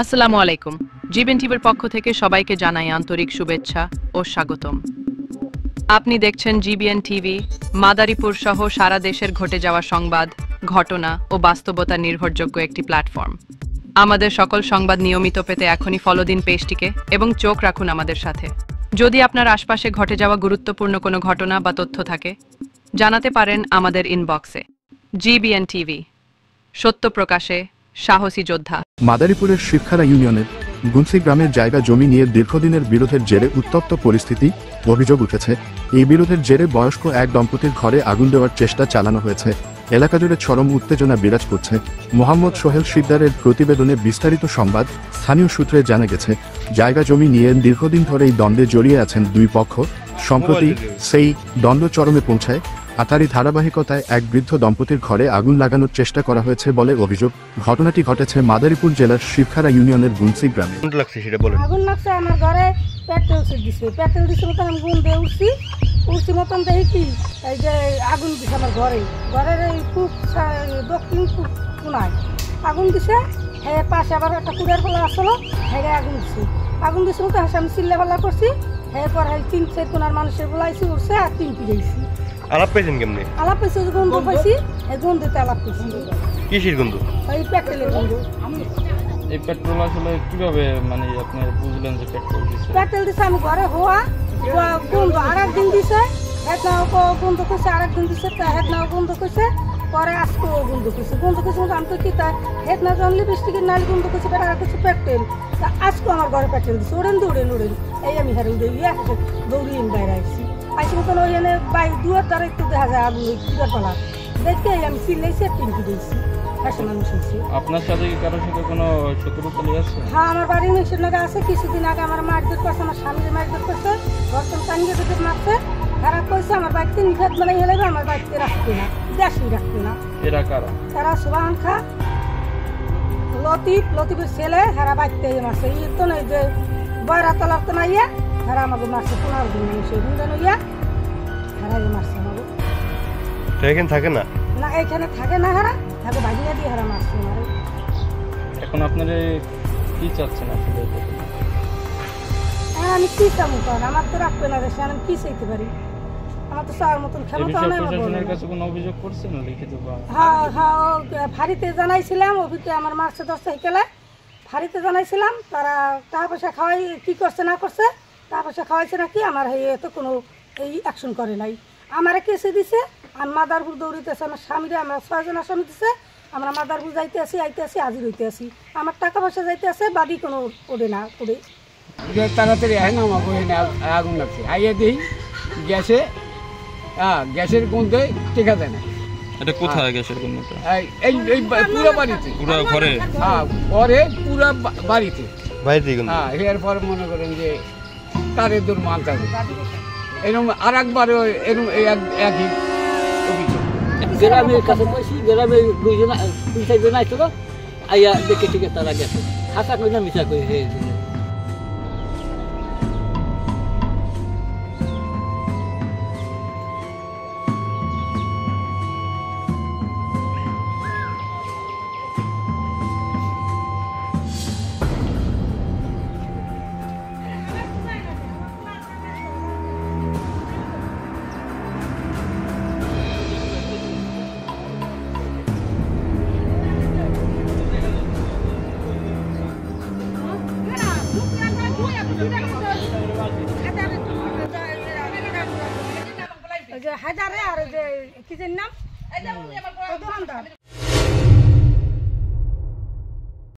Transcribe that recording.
আসসালামু আলাইকুম। জিবিএন টিভির পক্ষ থেকে সবাইকে জানাই আন্তরিক শুভেচ্ছা ও স্বাগতম। আপনি দেখছেন জিবিএন টিভি, মাদারীপুর সহ সারা দেশের ঘটে যাওয়া সংবাদ, ঘটনা ও বাস্তবতা নির্ভরযোগ্য একটি প্ল্যাটফর্ম। আমাদের সকল সংবাদ নিয়মিত পেতে এখনই ফলো দিন পেজটিকে এবং চোখ রাখুন আমাদের সাথে। যদি আপনার আশপাশে ঘটে যাওয়া গুরুত্বপূর্ণ কোনো ঘটনা বা তথ্য থাকে, জানাতে পারেন আমাদের ইনবক্সে। জিবিএন টিভি, সত্য প্রকাশে সাহসী যোদ্ধা। মাদারীপুরের শিবখাড়া ইউনিয়নের গুনসি গ্রামের জায়গা জমি নিয়ে দীর্ঘদিনের বিরোধের জেরে উত্তপ্ত পরিস্থিতি অভিযোগ উঠেছে। এই বিরোধের জেরে বয়স্ক এক দম্পতির ঘরে আগুন দেওয়ার চেষ্টা চালানো হয়েছে। এলাকা জুড়ে চরম উত্তেজনা বিরাজ করছে। মোহাম্মদ সোহেল শিকদারের প্রতিবেদনে বিস্তারিত সংবাদ। স্থানীয় সূত্রে জানা গেছে, জায়গা জমি নিয়ে দীর্ঘদিন ধরেই দ্বন্দ্বে জড়িয়ে আছেন দুই পক্ষ। সম্প্রতি সেই দ্বন্দ্ব চরমে পৌঁছায়। তারই ধারাবাহিকতায় এক বৃদ্ধ দম্পতির ঘরে আগুন লাগানোর চেষ্টা করা হয়েছে বলে অভিযোগ। ঘটনাটি ঘটেছে মাদারীপুর জেলার শিবখাড়া ইউনিয়নের গুনসি গ্রামে। আগুন লাগছে আমার ঘরে, পেট্রোল দিছে মতন আমি গুন দিয়ে উঠছি মতন দেখি কি এই যে আগুন দিছে আমার ঘরে, ঘরের এই খুব দক্ষিণ কোনায় আগুন দিছে। হ্যাঁ, পাশে আবার একটা কুড়ের পালা আসলো, হ্যাঁ আগুন দিছে মতো হাসে আমি চিল্লে পাল্লা করছি। হ্যাঁ, পরে তিন চার কোনার মানুষের বলাইছি উঠছে আর তিন পিড়াইছি। আলাপ পেয়েছেন কেমনে? আলাপ পেয়েছি, গন্ধ পাইছি, গন্ধতে আলাপ পেয়েছি। কিসের গন্ধ? এই পেট্রোলের গন্ধ। এই পেট্রোল আসলে কিভাবে মানে আপনি বুঝলেন যে পেট্রোল দিছে? পেট্রোল দিছে আমি ঘরে হওয়া গন্ধ আর একদিন দিছে, হেদনাও গন্ধ করছে, আর একদিন দিছে হেদনাও গন্ধ করছে, পরে আজকেও গন্ধ করছে। আমি তো কি তাই হেদনা যখন লিপস্টিকের নালি গন্ধ করছে, বেটা করছে পেট্রোল। তা আজকেও আমার ঘরে পেট্রোল দিচ্ছে, উড়েন এই আমি হারে উড়ে দৌড়িয়ে বাইরে আসছি। আইসি মতন ওই এনে বাই দুয়ার দ্বারা একটু দেখা যায় আগুন ওই কুড়ার পালা দেখে আমি চিল্লাইছি আর টিনকি দিয়েছি। আপনার সাথে কি কারোর সাথে কোনো শত্রুতা আছে? হ্যাঁ, আমার বাড়ির নিচের নাগা আছে। কিছুদিন আগে আমার মারধর করছে, আমার স্বামীর মারধর করছে, বর্তমান টানিয়ে দুধের মারছে। তারা কইছে আমার বাড়িতে নিষেধ মানে হেলে আমার বাড়িতে রাখবে না, দেশই রাখবে না। এরা কারা? তারা সুবাহান খা, লতিফের ছেলে, হেরা বাড়িতে মারছে। ই তো নয় যে বয়রা তলার তো নাইয়া হেরা আমাকে মারছে। 15 দিন মানুষের গুন্ডান হইয়া হেরা মারছে আমাকে। এখানে থাকে না? না, এখানে থাকে না, হেরা থাকে বাড়িয়া দিয়ে হেরা মারছে আমার। এখন আপনারা কি চাচ্ছেন আসলে? হ্যাঁ, আমি কি চাবো? আমার তো রাখবে না দেশে, আমি কি চাইতে পারি? আমার তো চাওয়ার মতন ক্ষমতা নেই। প্রশাসনের কাছে কোনো অভিযোগ করছেন লিখিত? হ্যাঁ, ফাঁড়িতে জানাইছিলাম। অভিযোগ আমার মারছে 10 সাইকেলে, ফাঁড়িতে জানাইছিলাম। তারা টাকা পয়সা খাওয়াই কি করছে না করছে, টাকা পয়সা খাওয়াইছে নাকি আমার তো কোনো এই অ্যাকশন করে নাই। আমারে কেসে দিছে, আমি মাদারপুর দৌড়িতেছে। আমার স্বামীরে আমরা 6 জন আসামি দিছে। আমরা মাদারপুর যাইতে আসি, হাজির হইতে আসি। আমার টাকা পয়সা যাইতে আছে, বাদি কোনো ওড়ে না করে। তাড়াতাড়ি আয় না, আমার বই আগুন লাগছে। আইয়ে দিই গ্যাসে, গ্যাসের গন্ধে টেকা দেয় না। এটা কোথায় গ্যাসের গন্ধটা? এই পুরো বাড়িতে, পুরো ঘরে? হ্যাঁ, ঘরে পুরো বাড়িতে। হ্যাঁ, এরপর মনে করেন যে তারের দূর মানতে হবে। এরকম আর একবার এরকম একই অভিযোগ। গ্রামের কাছে বসি, গ্রামের দুই চারজন আসছিল, আইয়া দেখে টিকে তারা গেছে। হাসা করি না মিশা করি হয়ে গেছে। হায়দারে আর যে কি নাম